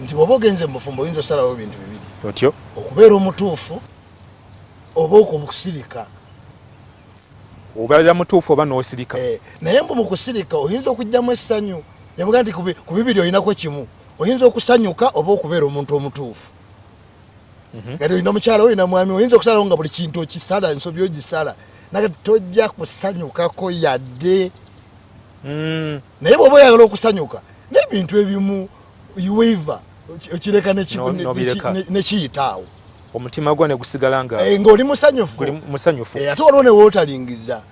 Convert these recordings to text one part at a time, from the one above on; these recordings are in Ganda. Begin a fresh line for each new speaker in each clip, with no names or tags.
nti bw'oba ogenze mu bufumbo oyinza osalawo ebintu bibiri
otyo
okubeera omutuufu oba okusirika
obeera mutuufu oba n'osirika
naye mbu mu kusirika oyinza okugyamu essanyu yavuga nti ku bibiri olinako kimu oyinza okusanyuka oba okubeera omuntu omutuufu kati olina omukyala olina mwami oyinza okusalawo nga buli kintu okisala ensobi ogisala naye tojja kusanyukako yadde naye bw'oba oyagala okusanyuka n'ebintu ebimu yuweiva okireka nekiyitaawo
omutima gwo ne gusigala
ng'oli musanyufu ate waliwo ne wootalingiza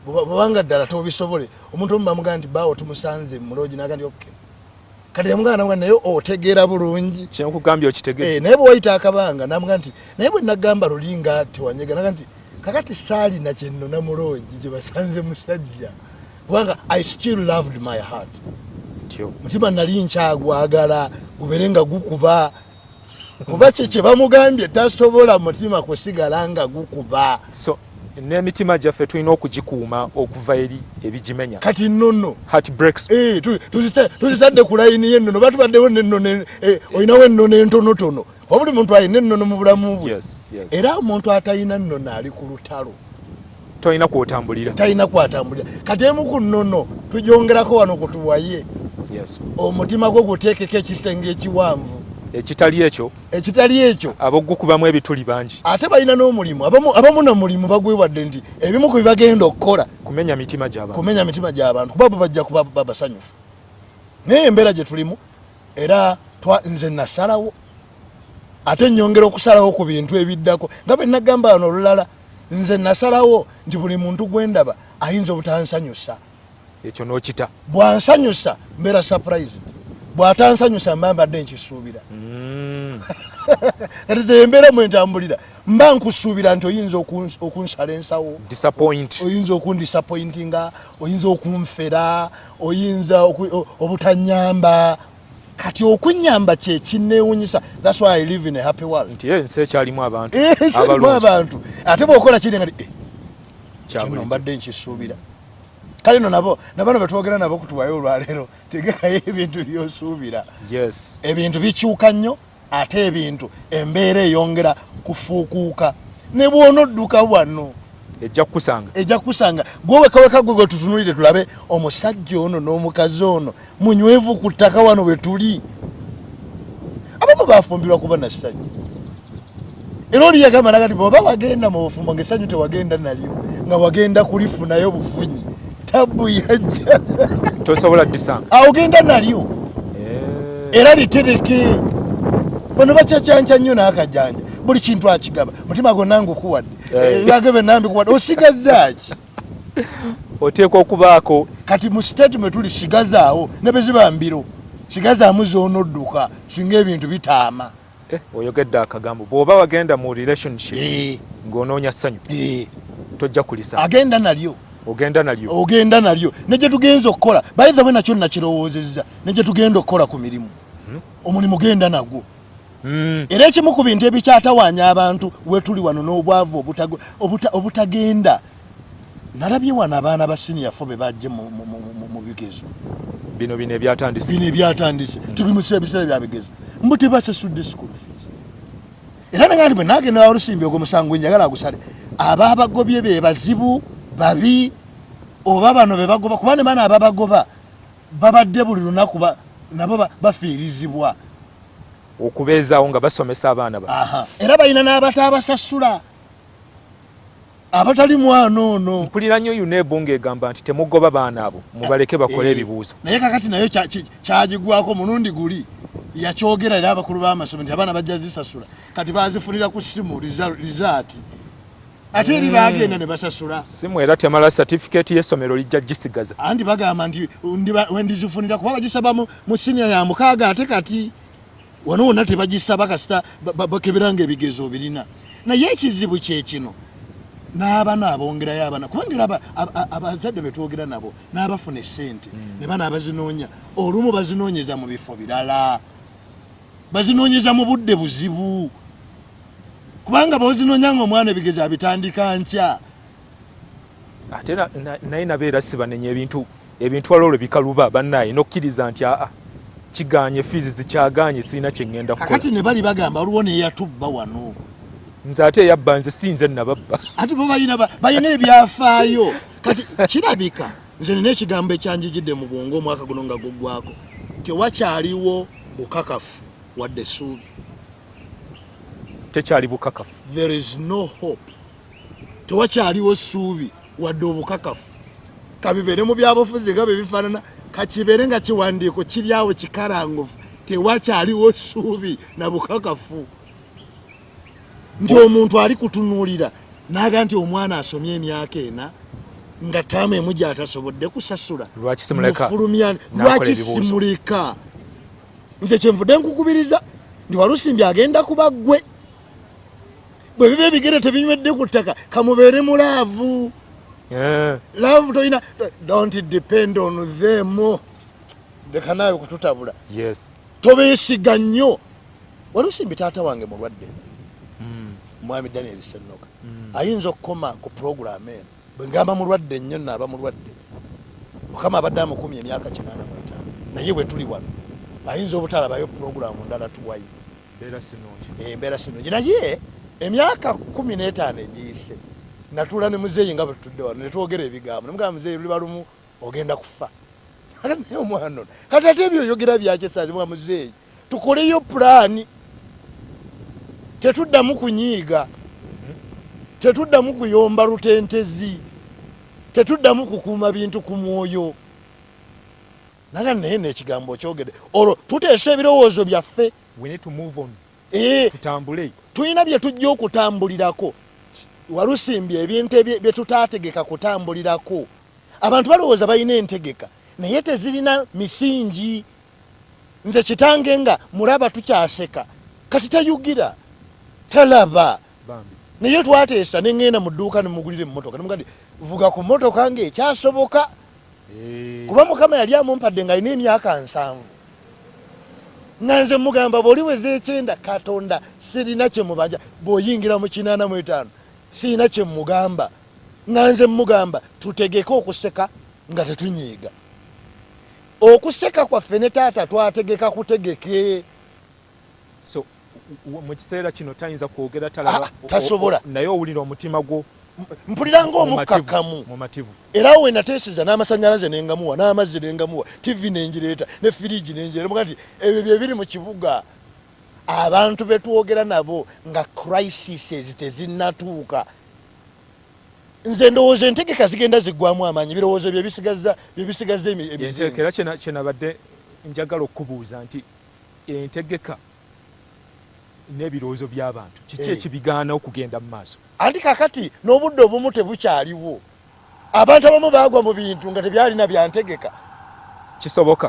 bwobanga ddala tobisobole omuntu omu bamugamba nti baawo tumusanze muloogi naga nti oke kati yamugamba namuga naye otegeera bulungi
kyenkugambye okitegere
naye bwe wayita akabanga namuga nti naye bwe nagamba lulinga tewanyega naga nti kakati saalina kyennona muloogi gye basanze musajja kubanga I still loved my heart mutima nali nkyagwagala gubere nga gukuba kuba kye bamugambye tasobola mutima kusigala nga gukuba
so n'emitima gyaffe tulina okugikuuma okuva eri ebigimenya
kati nnono
heart breaks
tuzisadde ku layini y'ennono batubaddewo nennono olinawo ennono entonotono kuba buli muntu alina ennono mu bulamu bwe era omuntu atalina nnono ali ku lutalo
talina kwotambulira
kati emu ku nnono tugyongerako wano kutuwaye omutima gwo guteekeko ekisenge ekiwanvu ekitali ekyo
abogukubamu ebituli bangi
ate balina n'omulimu abamu na mulimu bagwewadde nti ebimu ku bibagenda okukola
kumenya mitima
gy'abantu kuba bo bajja kuba basanyufu naye embeera gye tulimu era nze nasalawo ate nnyongera okusalawo ku bintu ebiddako nga bwe nagamba wano olulala nze nasalawo nti buli muntu gwendaba ayinza obutansanyusa
ekyo n'okita
bwansanyusa mbeera surprise bw'atansanyusa mba mbadde nkisuubira kati zeyembeera mwentambulira mba nkusuubira nti oyinza okunsala ensawo oyinza okundisappointinga oyinza okunfera oyinza obutanyamba kati okunyamba kye kinneewunyisa that's why I live in a happy world
nti ensi ekyalimu abantu
ate bw'okola kiri nga kino mbadde nkisuubira kale no nabo betwogera nabo kutuwayo olwaleero tegekayo ebintu byosuubira ebintu bikyuka nnyo ate ebintu embeera eyongera kufuukuuka ne bw'onodduka wano ejja kusanga gwewekaweka gwe tutunulire tulabe omusajja ono n'omukazi ono munywevu ku ttaka wano bwe tuli abamu bafumbirwa kuba na ssanyu era oli yagamba nagati bw'oba wagenda mu bufumbo ng'essanyu tewagenda nalyo nga wagenda kulifunayo bufunyi tabu yajja
tosobola disanga
ogenda nalyo era litereke bano bakyacyanca nnyo n'akajanja buli kintu akigaba mutima gonna ngukuwadde yagebe nambi kuwadde osigazaaki
oteekwa okubaako
kati mu state mwe tuli sigazaawo ne bwe ziba mbiro sigazaamu zoonodduka singa ebintu bitaama
oyogedde akagambo bw'oba wagenda mu relationship ng'onoonya ssanyu tojja kulisanga ogenda nalyo ne gye tugenza okukola by the way nakyo nakirowoozezza ne gye tugenda okukola ku mirimu omulimu genda nagwo era ekimu ku bintu ebikyatawaanya abantu wetuli wano n'obwavu obutagenda nalabye wano abaana ba senior fo be bajje mu bigezo bino
ebyatandise tuli mu biseera bya bigezo mbu tebasasudde school fees era nagandi bwe nagenda walusimbi ogwo musango njagala agusale abaabagobye be bazibu babi oba bano be bagoba kuba ne baana ababagoba babadde buli lunaku nabo bafiirizibwa
okubeezaawo nga basomesa abaana
era balina n'abataabasasula abatali mwana ono
mpulira nnyo UNEB ng'egamba nti temugoba baana abo mubaleke bakole ebibuuzo
naye kakati nayo kyagigwako mulundi guli yakyogera era abakulu b'amasomero nti abaana bajja zisasula kati bazifunira ku simu rizaati ate eri bagenda ne basasula
simu era temala certificate y'essomero lijja gisigaza
anti bagamba nti wendizifunira kuba bagisaba mu siniya ya mukaaga ate kati wano wonna tebagisaba kasita bakeberanga ebigezo birina naye ekizibu kyekino n'abaana abongerayo abaana kubanga abazadde betwogera nabo n'abafuna essente ne bana abazinoonya olumu bazinoonyeza mu bifo birala bazinoonyeza mu budde buzibu kubanga bozinoonya nga omwana ebigezo abitandika nkya
ate naye nabeera sibanenya ebintu wala olwo bikaluba bannaye n'okkiriza nti
kiganye fees zikyaganye sina kyengenda kukola
kakati ne bali bagamba waliwo ne yatubba wano
nze ate yabba nze sinze nababba
ate bo bayina ebyafaayo kati kirabika nze nina ekigambo ekyanjigidde mu bwongo omwaka guno nga guggwako tewakyaliwo bukakafu wadde essuubi
tekyali bukakafu
there is no hope tewakyaliwo ssuubi wadde obukakafu kabibeere mu byabufuzi nga bwe bifaanana kakibeere nga kiwandiiko kiryawo kikalangufu tewakyaliwo ssuubi na bukakafu nti omuntu ali kutunuulira naga nti omwana asomye emyaka ena nga taamu emu gyatasobodde kusasula
lwaki
simuleka nze kyenvudde nkukubiriza ndi Walusimbi agenda kuba ggwe bwe biba ebigere tebinywedde ku ttaka kamubeere mulaavu love toyina don't depend on them leka naawe kututabula tobeesiga nnyo Walusimbi taata wange mulwadde nnyo mwami Daniel Senoka ayinza okukoma ku program eno bwe ngamba mulwadde nnyo naaba mulwadde mukama abadde amukumye emyaka 85 naye bwe tuli wano ayinza obutalabayo program ndala tuwayi embeera sinungi naye emyaka 15 egiyise natula ne muzeeyi nga bwe tutudde wano ne twogera ebigambo nemugamba muzeeyi luliba lumu ogenda kufa naye omwana ono kati ate ebyo oyogera byakyesazi mwa muzeeyi tukoleyo pulaani tetuddamu kunyiiga tetuddamu kuyomba lutentezi tetuddamu kukuuma bintu ku mwoyo naga naye n'ekigambo kyogedde olwo tuteesa ebirowoozo byaffe
tutambule
tulina bye tujja okutambulirako Walusimbi ebintu bye tutaategeka kutambulirako abantu balowooza balina entegeka naye tezirina misingi nze kitange nga mulaba tukyaseka kati tayugira talaba naye twateesa neŋŋenda mu dduuka nemugulira emmotoka nemugadi vuga ku mmotoka ng'ekyasoboka kuba mukama yali amumpadde nga alina emyaka 7 nga nze mugamba bw'oliweza 9 Katonda sirina kye mubanja bw'oyingira mu 85 sirina kye mugamba nga nze mugamba tutegeke okuseka nga tetunyiiga okuseka kwaffe ne taata twategeka kutegeke
so mu kiseera kino tayinza kwogera talaba
tasobola
naye owulira omutima gwo
mpulira ng'omukakamu era we nateeseza n'amasannyalaze nengamuwa n'amazzi nengamuwa TV nengireeta ne firiji nengireeta nti ebyo bye biri mu kibuga abantu betwogera nabo nga crises tezinnatuuka nze ndowooza entegeka zigenda ziggwamu amaanyi birowoozo bye bisigaza
era kyenabadde njagala okubuuza nti entegeka n'ebirowoozo by'abantu kiki ekibigaana okugenda mu maaso
anti kakati n'obudde obumu tebukyaliwo abantu abamu baagwa mu bintu nga tebyalina byantegeka
kisoboka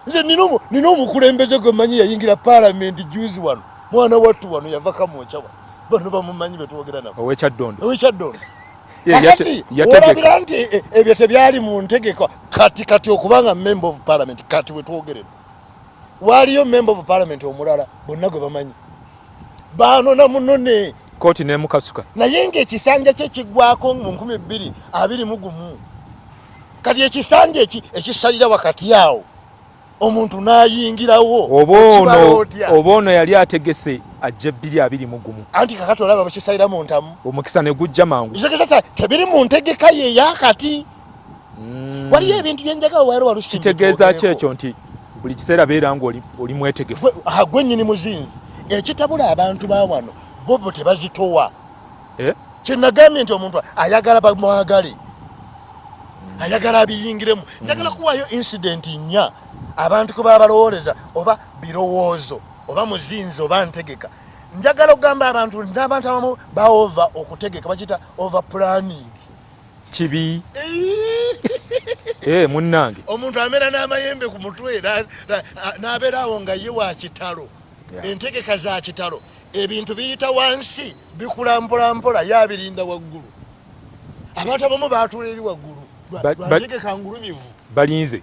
nze nina omukulembeze gwe mmanyi yayingira palamenti juzi wano mwana wattu wano yava kamwokya wano bano bamumanyi betwogera nabo
owekyaddondo
kakati olabira nti ebyo tebyali mu ntegeka kati okubanga member of parliament kati wetwogerera waliyo member of parliament omulala bonna gwe bamanyi baanona munone
kooti nemukasuka
naye ng'ekisanja kye kiggwako mu 2021 kati ekisanja ekisalira wakati awo omuntu n'ayingirawo
oba ono yali ategese ajja 2021
anti kakati olaba bakisalira mu ntamu
omukisa ne gujja mangu
tebiri mu ntegeka ye yakati waliyo ebintu byenjagala wali Walusimbi
kitegeeza ki ekyo nti buli kiseera beera nga oli mwetegefu
gwe nnyini muzinzi ekitabula abantu ba wano bo tebazitowa kyenagambye nti omuntu ayagala bamwagale ayagala abiyingiremu njagala kuwaayo incident nnya abantu kwe baba balowooleza oba birowoozo oba muzinzi oba ntegeka njagala okugamba abantu n'abantu abamu baova okutegeka bakiyita over planning
kibi munnange
omuntu amera n'amayembe ku mutwe n'abeera awo nga ye wa kitalo entegeka za kitalo ebintu biyita wansi bikula mpolampola yabirinda waggulu abantu abamu baatula eri waggulu lwategeka ngulumivu
balinze